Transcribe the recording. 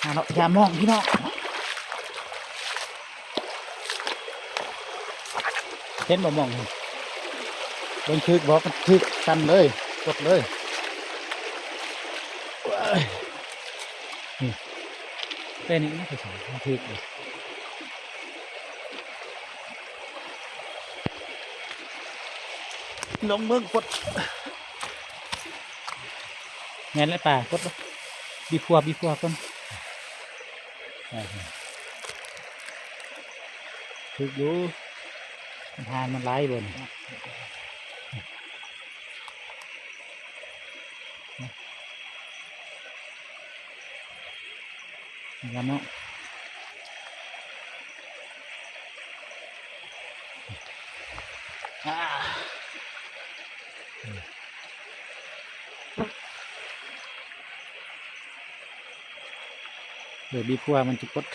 หาเนาะยามองพี่น้องเห็นบ่มองเบิ่งทึกบอกมันทึกสั่นเลยกดเลยว้ายนี่เป็นนี่คือสองทึกเลยลงเบิ่งกดแม่นเลยป่ากดบีพัวก่อนทึกอยู่ทานมันไล่บนนะครับเนาะเดี๋ยวบีพัวมันจะกด